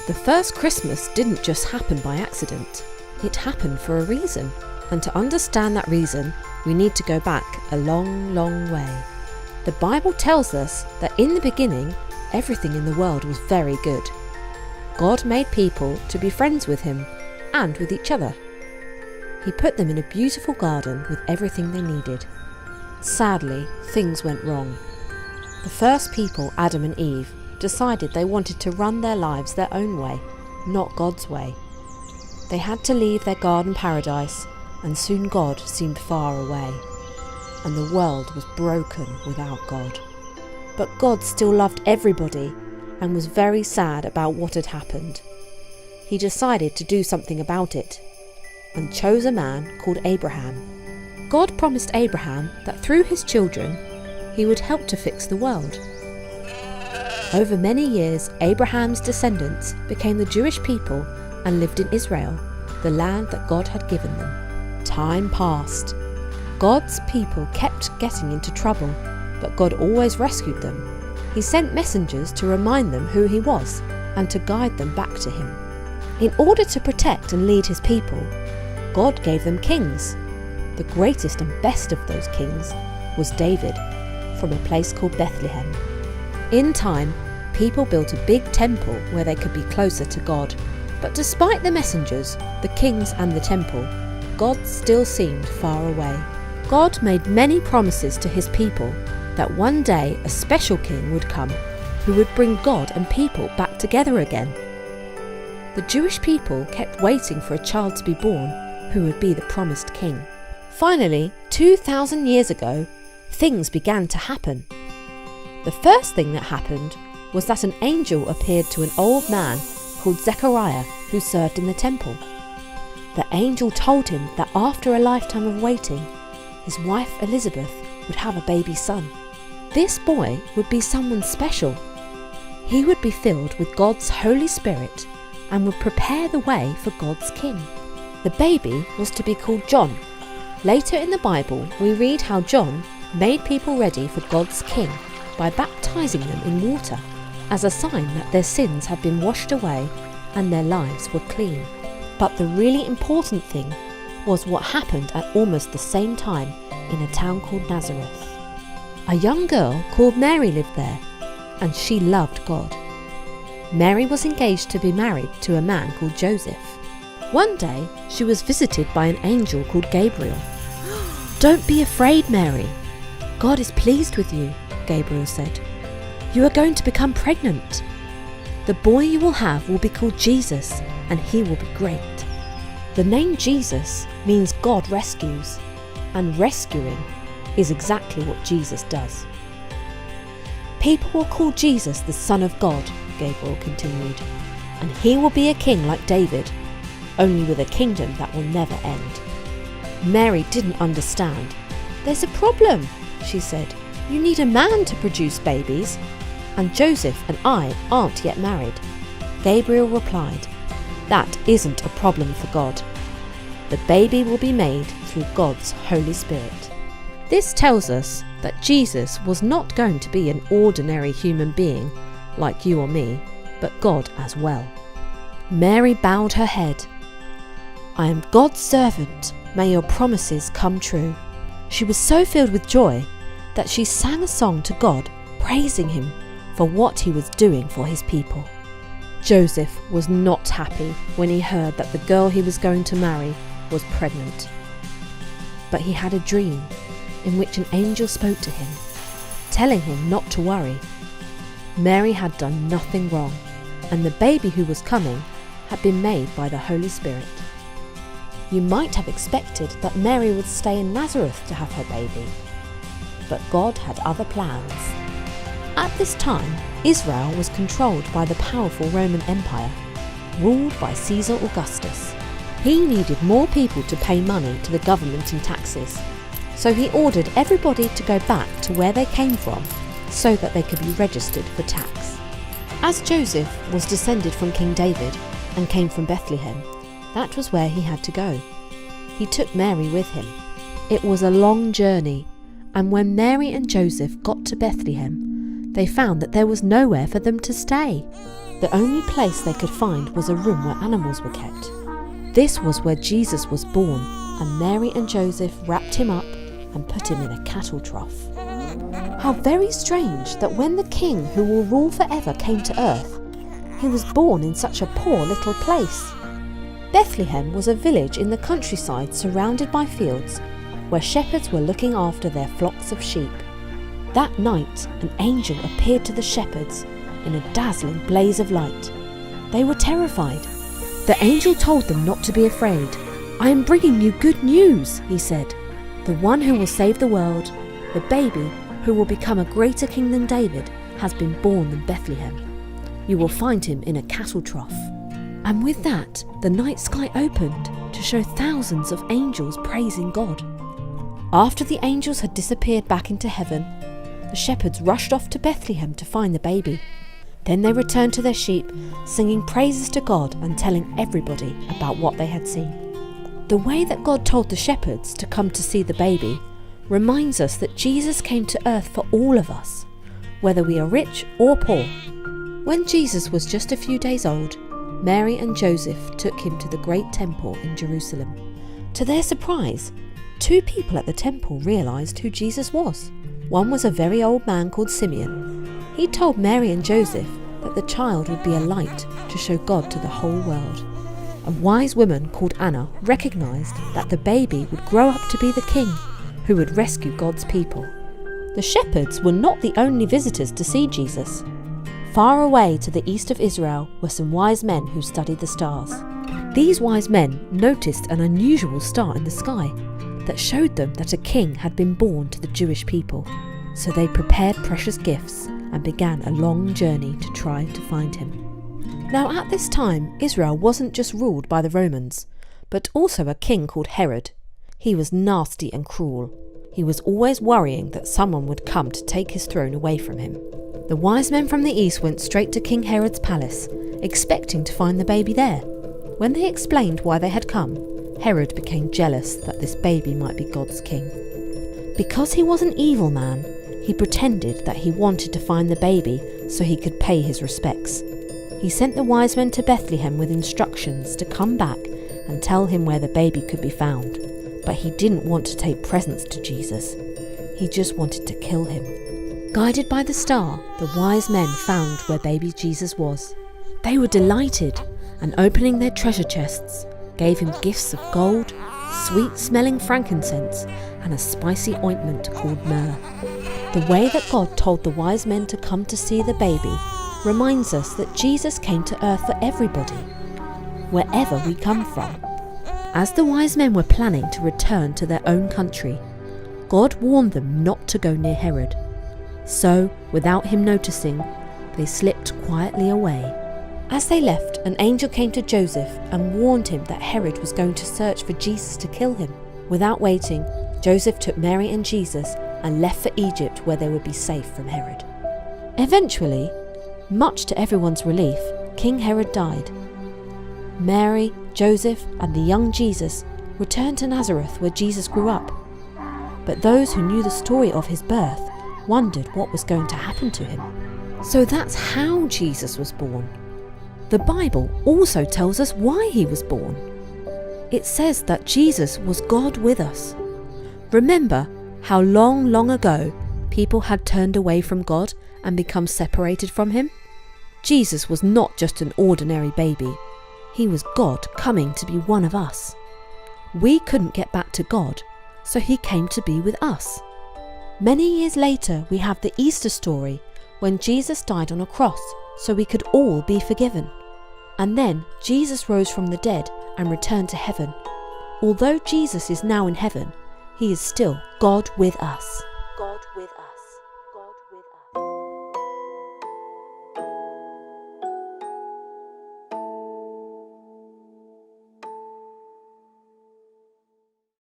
The first Christmas didn't just happen by accident. It happened for a reason. And to understand that reason, we need to go back a long, long way. The Bible tells us that in the beginning, everything in the world was very good. God made people to be friends with him and with each other. He put them in a beautiful garden with everything they needed. Sadly, things went wrong. The first people, Adam and Eve, decided they wanted to run their lives their own way, not God's way. They had to leave their garden paradise, and soon God seemed far away, and the world was broken without God. But God still loved everybody and was very sad about what had happened. He decided to do something about it and chose a man called Abraham. God promised Abraham that through his children he would help to fix the world. Over many years, Abraham's descendants became the Jewish people and lived in Israel, the land that God had given them. Time passed. God's people kept getting into trouble, but God always rescued them. He sent messengers to remind them who he was and to guide them back to him. In order to protect and lead his people, God gave them kings. The greatest and best of those kings was David, from a place called Bethlehem. In time, people built a big temple where they could be closer to God. But despite the messengers, the kings and the temple, God still seemed far away. God made many promises to his people that one day a special king would come who would bring God and people back together again. The Jewish people kept waiting for a child to be born who would be the promised king. Finally, 2,000 years ago, things began to happen. The first thing that happened was that an angel appeared to an old man called Zechariah who served in the temple. The angel told him that after a lifetime of waiting, his wife Elizabeth would have a baby son. This boy would be someone special. He would be filled with God's Holy Spirit and would prepare the way for God's king. The baby was to be called John. Later in the Bible, we read how John made people ready for God's king by baptizing them in water as a sign that their sins had been washed away and their lives were clean. But the really important thing was what happened at almost the same time in a town called Nazareth. A young girl called Mary lived there, and she loved God. Mary was engaged to be married to a man called Joseph. One day, she was visited by an angel called Gabriel. "Don't be afraid, Mary. God is pleased with you," Gabriel said. "You are going to become pregnant. The boy you will have will be called Jesus, and he will be great." The name Jesus means God rescues, and rescuing is exactly what Jesus does. "People will call Jesus the Son of God," Gabriel continued, "and he will be a king like David, only with a kingdom that will never end." Mary didn't understand. "There's a problem," she said. "You need a man to produce babies, and Joseph and I aren't yet married." Gabriel replied, "That isn't a problem for God. The baby will be made through God's Holy Spirit." This tells us that Jesus was not going to be an ordinary human being like you or me, but God as well. Mary bowed her head. "I am God's servant. May your promises come true." She was so filled with joy that she sang a song to God, praising him for what he was doing for his people. Joseph was not happy when he heard that the girl he was going to marry was pregnant. But he had a dream in which an angel spoke to him, telling him not to worry. Mary had done nothing wrong, and the baby who was coming had been made by the Holy Spirit. You might have expected that Mary would stay in Nazareth to have her baby, but God had other plans. At this time, Israel was controlled by the powerful Roman Empire, ruled by Caesar Augustus. He needed more people to pay money to the government in taxes, so he ordered everybody to go back to where they came from so that they could be registered for tax. As Joseph was descended from King David and came from Bethlehem, that was where he had to go. He took Mary with him. It was a long journey, and when Mary and Joseph got to Bethlehem, they found that there was nowhere for them to stay. The only place they could find was a room where animals were kept. This was where Jesus was born, and Mary and Joseph wrapped him up and put him in a cattle trough. How very strange that when the king who will rule forever came to earth, he was born in such a poor little place. Bethlehem was a village in the countryside surrounded by fields where shepherds were looking after their flocks of sheep. That night, an angel appeared to the shepherds in a dazzling blaze of light. They were terrified. The angel told them not to be afraid. "I am bringing you good news," he said. "The one who will save the world, the baby who will become a greater king than David, has been born in Bethlehem. You will find him in a cattle trough." And with that, the night sky opened to show thousands of angels praising God. After the angels had disappeared back into heaven, the shepherds rushed off to Bethlehem to find the baby. Then they returned to their sheep, singing praises to God and telling everybody about what they had seen. The way that God told the shepherds to come to see the baby reminds us that Jesus came to earth for all of us, whether we are rich or poor. When Jesus was just a few days old, Mary and Joseph took him to the great temple in Jerusalem. To their surprise, 2 people at the temple realised who Jesus was. One was a very old man called Simeon. He told Mary and Joseph that the child would be a light to show God to the whole world. A wise woman called Anna recognised that the baby would grow up to be the king who would rescue God's people. The shepherds were not the only visitors to see Jesus. Far away to the east of Israel were some wise men who studied the stars. These wise men noticed an unusual star in the sky that showed them that a king had been born to the Jewish people. So they prepared precious gifts and began a long journey to try to find him. Now at this time, Israel wasn't just ruled by the Romans, but also a king called Herod. He was nasty and cruel. He was always worrying that someone would come to take his throne away from him. The wise men from the east went straight to King Herod's palace, expecting to find the baby there. When they explained why they had come, Herod became jealous that this baby might be God's king. Because he was an evil man, he pretended that he wanted to find the baby so he could pay his respects. He sent the wise men to Bethlehem with instructions to come back and tell him where the baby could be found. But he didn't want to take presents to Jesus. He just wanted to kill him. Guided by the star, the wise men found where baby Jesus was. They were delighted, and opening their treasure chests, gave him gifts of gold, sweet-smelling frankincense, and a spicy ointment called myrrh. The way that God told the wise men to come to see the baby reminds us that Jesus came to earth for everybody, wherever we come from. As the wise men were planning to return to their own country, God warned them not to go near Herod. So, without him noticing, they slipped quietly away. As they left, an angel came to Joseph and warned him that Herod was going to search for Jesus to kill him. Without waiting, Joseph took Mary and Jesus and left for Egypt, where they would be safe from Herod. Eventually, much to everyone's relief, King Herod died. Mary, Joseph, and the young Jesus returned to Nazareth, where Jesus grew up. But those who knew the story of his birth wondered what was going to happen to him. So that's how Jesus was born. The Bible also tells us why he was born. It says that Jesus was God with us. Remember how long ago people had turned away from God and become separated from him? Jesus was not just an ordinary baby. He was God coming to be one of us. We couldn't get back to God, so he came to be with us. Many years later, we have the Easter story when Jesus died on a cross so we could all be forgiven. And then Jesus rose from the dead and returned to heaven. Although Jesus is now in heaven, he is still God with us.